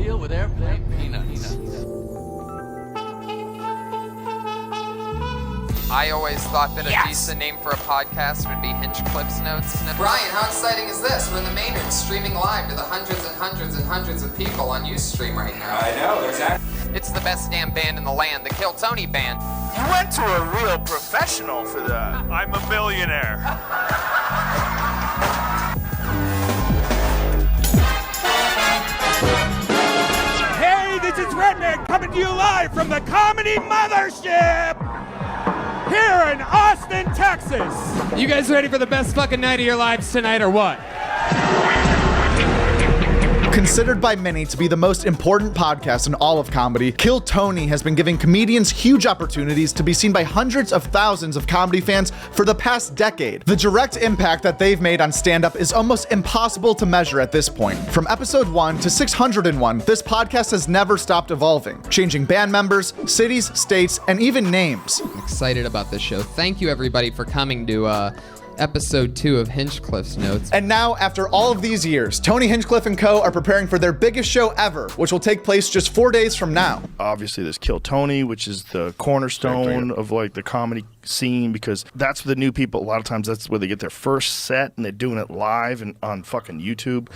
deal with airplane peanuts. I always thought that a decent name for a podcast would be Hinchcliffe's Notes. Brian, how exciting is this? We're in the main room streaming live to the hundreds and hundreds and hundreds of people on Ustream right now. I know, there's that. It's the best damn band in the land, the Kill Tony Band. You went to a real professional for that. I'm a millionaire. Hey, this is Redneck coming to you live from the Comedy Mothership here in Austin, Texas. You guys ready for the best fucking night of your lives tonight or what? Considered by many to be the most important podcast in all of comedy, Kill Tony has been giving comedians huge opportunities to be seen by hundreds of thousands of comedy fans for the past decade. The direct impact that they've made on stand-up is almost impossible to measure at this point. From episode 1 to 601, this podcast has never stopped evolving, changing band members, cities, states, and even names. I'm excited about this show. Thank you, everybody, for coming to episode 2 of Hinchcliffe's Notes. And now, after all of these years, Tony Hinchcliffe and co. are preparing for their biggest show ever, which will take place just 4 days from now. Obviously, there's Kill Tony, which is the cornerstone of like the comedy scene, because that's the new people. A lot of times that's where they get their first set, and they're doing it live and on fucking YouTube.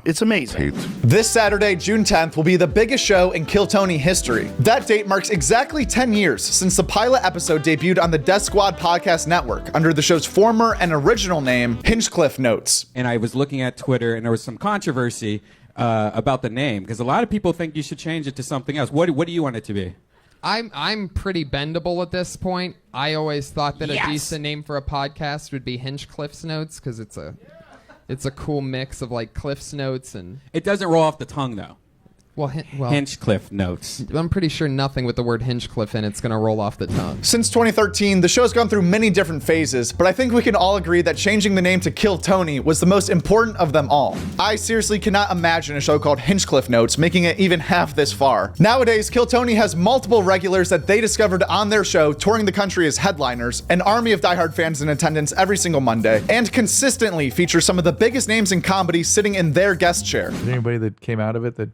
It's amazing. This Saturday, June 10th, will be the biggest show in Kill Tony history. That date marks exactly 10 years since the pilot episode debuted on the Death Squad podcast network under the show's former and original name, Hinchcliffe Notes. And I was looking at Twitter, and there was some controversy about the name, because a lot of people think you should change it to something else. What do you want it to be? I'm pretty bendable at this point. I always thought that a decent name for a podcast would be Hinchcliffe's Notes, because it's a cool mix of like Cliff's Notes and... It doesn't roll off the tongue, though. Well, Hinchcliffe Notes. I'm pretty sure nothing with the word Hinchcliffe in it's going to roll off the tongue. Since 2013, the show's gone through many different phases, but I think we can all agree that changing the name to Kill Tony was the most important of them all. I seriously cannot imagine a show called Hinchcliffe Notes making it even half this far. Nowadays, Kill Tony has multiple regulars that they discovered on their show, touring the country as headliners, an army of diehard fans in attendance every single Monday, and consistently feature some of the biggest names in comedy sitting in their guest chair. Is there anybody that came out of it that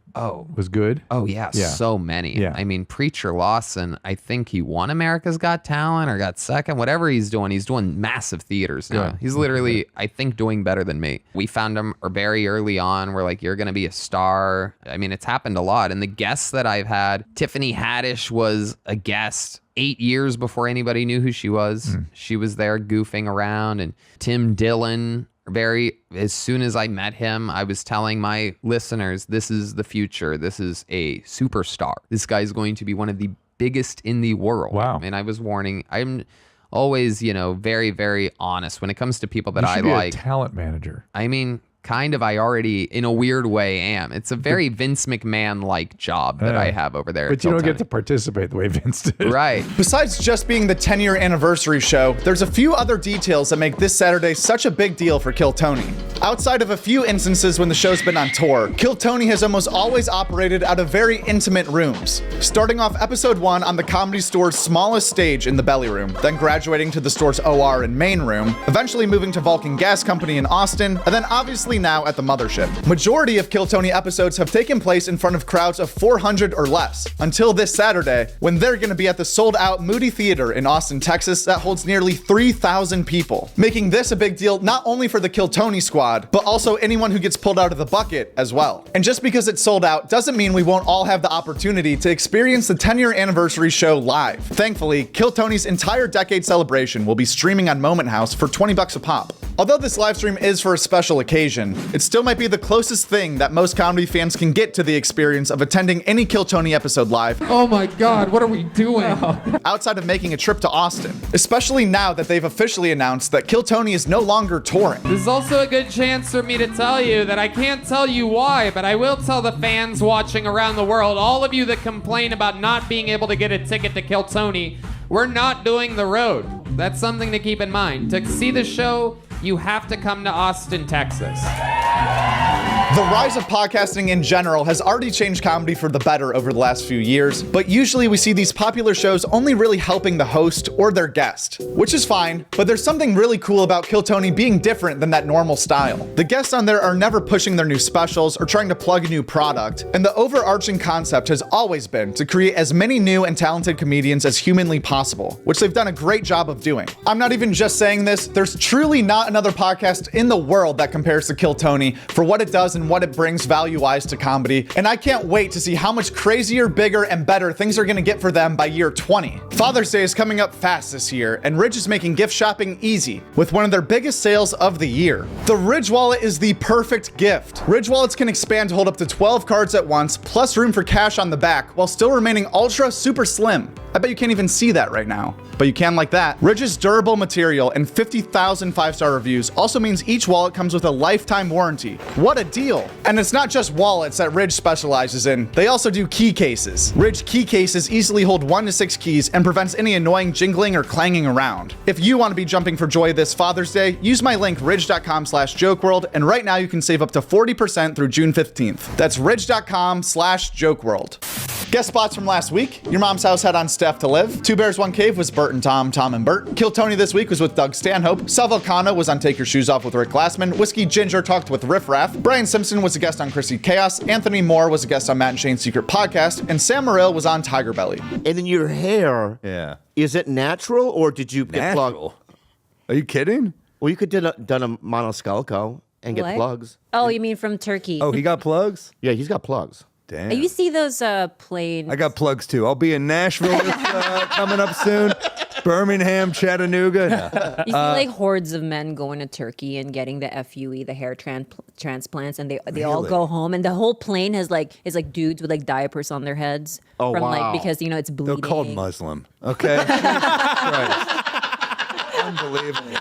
was good? Oh, yeah, so many. Yeah. I mean, Preacher Lawson, I think he won America's Got Talent or got second. Whatever he's doing massive theaters now. He's literally, I think, doing better than me. We found him very early on. We're like, you're going to be a star. I mean, it's happened a lot. And the guests that I've had, Tiffany Haddish was a guest 8 years before anybody knew who she was. She was there goofing around. And Tim Dillon... as soon as I met him, I was telling my listeners, this is the future. This is a superstar. This guy's going to be one of the biggest in the world. Wow. And I was warning, I'm always, very, very honest when it comes to people that I like. You should be a talent manager. I mean, kind of, I already, in a weird way, am. It's a very Vince McMahon-like job that I have over there. But you don't get to participate the way Vince did. Right. Besides just being the 10-year anniversary show, there's a few other details that make this Saturday such a big deal for Kill Tony. Outside of a few instances when the show's been on tour, Kill Tony has almost always operated out of very intimate rooms. Starting off episode 1 on the Comedy Store's smallest stage in the Belly Room, then graduating to the store's OR and main room, eventually moving to Vulcan Gas Company in Austin, and then obviously now at the Mothership. Majority of Kill Tony episodes have taken place in front of crowds of 400 or less, until this Saturday, when they're going to be at the sold-out Moody Theater in Austin, Texas, that holds nearly 3,000 people, making this a big deal not only for the Kill Tony squad, but also anyone who gets pulled out of the bucket as well. And just because it's sold out doesn't mean we won't all have the opportunity to experience the 10-year anniversary show live. Thankfully, Kill Tony's entire decade celebration will be streaming on Moment House for $20 a pop. Although this live stream is for a special occasion, it still might be the closest thing that most comedy fans can get to the experience of attending any Kill Tony episode live. Oh my God, what are we doing? Outside of making a trip to Austin, especially now that they've officially announced that Kill Tony is no longer touring. This is also a good chance for me to tell you that I can't tell you why, but I will tell the fans watching around the world, all of you that complain about not being able to get a ticket to Kill Tony, we're not doing the road. That's something to keep in mind. To see the show, you have to come to Austin, Texas. The rise of podcasting in general has already changed comedy for the better over the last few years, but usually we see these popular shows only really helping the host or their guest, which is fine, but there's something really cool about Kill Tony being different than that normal style. The guests on there are never pushing their new specials or trying to plug a new product, and the overarching concept has always been to create as many new and talented comedians as humanly possible, which they've done a great job of doing. I'm not even just saying this, there's truly not another podcast in the world that compares to Kill Tony for what it does and what it brings value-wise to comedy, and I can't wait to see how much crazier, bigger, and better things are gonna get for them by year 20. Father's Day is coming up fast this year, and Ridge is making gift shopping easy with one of their biggest sales of the year. The Ridge Wallet is the perfect gift. Ridge Wallets can expand to hold up to 12 cards at once, plus room for cash on the back, while still remaining ultra super slim. I bet you can't even see that right now, but you can like that. Ridge's durable material and 50,000 5-star reviews also means each wallet comes with a lifetime warranty. What a deal! And it's not just wallets that Ridge specializes in, they also do key cases. Ridge key cases easily hold 1 to 6 keys and prevents any annoying jingling or clanging around. If you want to be jumping for joy this Father's Day, use my link ridge.com/jokeworld, and right now you can save up to 40% through June 15th. That's ridge.com/jokeworld. Guest spots from last week. Your Mom's House had on Steph to Live. Two Bears, One Cave was Bert and Tom, Tom and Bert. Kill Tony this week was with Doug Stanhope. Sal Volcano was on Take Your Shoes Off with Rick Glassman. Whiskey Ginger talked with Riff Raff. Brian Simpson was a guest on Chrissy Chaos. Anthony Moore was a guest on Matt and Shane's Secret Podcast. And Sam Morril was on Tiger Belly. And then your hair, is it natural or did you get plugged? Are you kidding? Well, you could done a monoscalco and get plugs. Oh, you mean from Turkey? Oh, he got plugs? Yeah, he's got plugs. Damn. You see those planes? I got plugs too. I'll be in Nashville coming up soon. Birmingham, Chattanooga. You see like hordes of men going to Turkey and getting the FUE, the hair transplants, and they all go home, and the whole plane is like dudes with like diapers on their heads. Oh, from wow. like because it's bleeding. They're called Muslim. Okay. Christ. Unbelievable.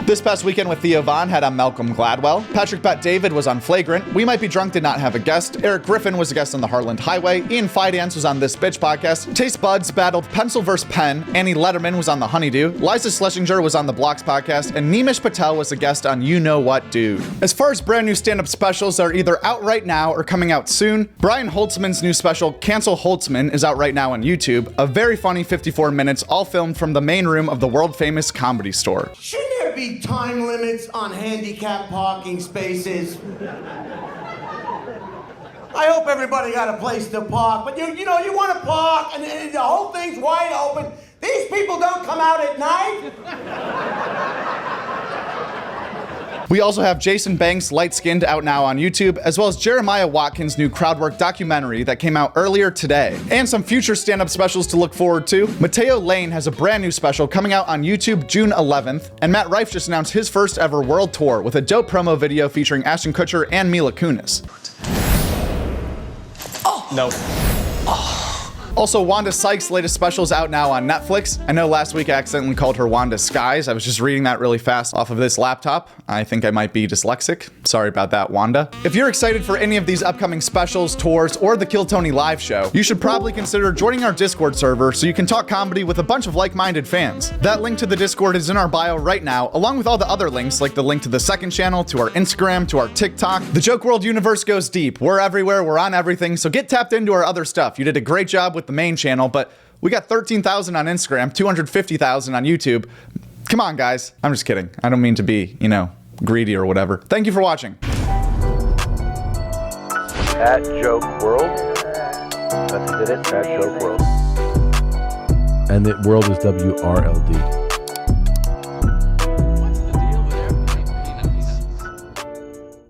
This past weekend with Theo Von had on Malcolm Gladwell. Patrick Bet David was on Flagrant. We Might Be Drunk did not have a guest. Eric Griffin was a guest on the Heartland Highway. Ian Fidance was on This Bitch podcast. Taste Buds battled Pencil vs. Pen. Annie Letterman was on The Honeydew. Liza Schlesinger was on The Blocks podcast. And Nimish Patel was a guest on You Know What Dude. As far as brand new stand-up specials that are either out right now or coming out soon, Brian Holtzman's new special, Cancel Holtzman, is out right now on YouTube. A very funny 54 minutes, all filmed from the main room of the world-famous Comedy Store. Shouldn't there be time limits on handicap parking spaces? I hope everybody got a place to park, but you know, you want to park and the whole thing's wide open. These people don't come out at night. We also have Jason Banks' Light Skinned out now on YouTube, as well as Jeremiah Watkins' new crowdwork documentary that came out earlier today, and some future stand-up specials to look forward to. Mateo Lane has a brand new special coming out on YouTube June 11th, and Matt Rife just announced his first ever world tour with a dope promo video featuring Ashton Kutcher and Mila Kunis. No. Also, Wanda Sykes' latest special is out now on Netflix. I know last week I accidentally called her Wanda Skies. I was just reading that really fast off of this laptop. I think I might be dyslexic. Sorry about that, Wanda. If you're excited for any of these upcoming specials, tours, or the Kill Tony live show, you should probably consider joining our Discord server so you can talk comedy with a bunch of like-minded fans. That link to the Discord is in our bio right now, along with all the other links like the link to the second channel, to our Instagram, to our TikTok. The Joke World universe goes deep. We're everywhere, we're on everything, so get tapped into our other stuff. You did a great job with the main channel, but we got 13,000 on Instagram, 250,000 on YouTube. Come on, guys. I'm just kidding. I don't mean to be, greedy or whatever. Thank you for watching. At Joke World. That's it, at Joke World. And the world is WRLD.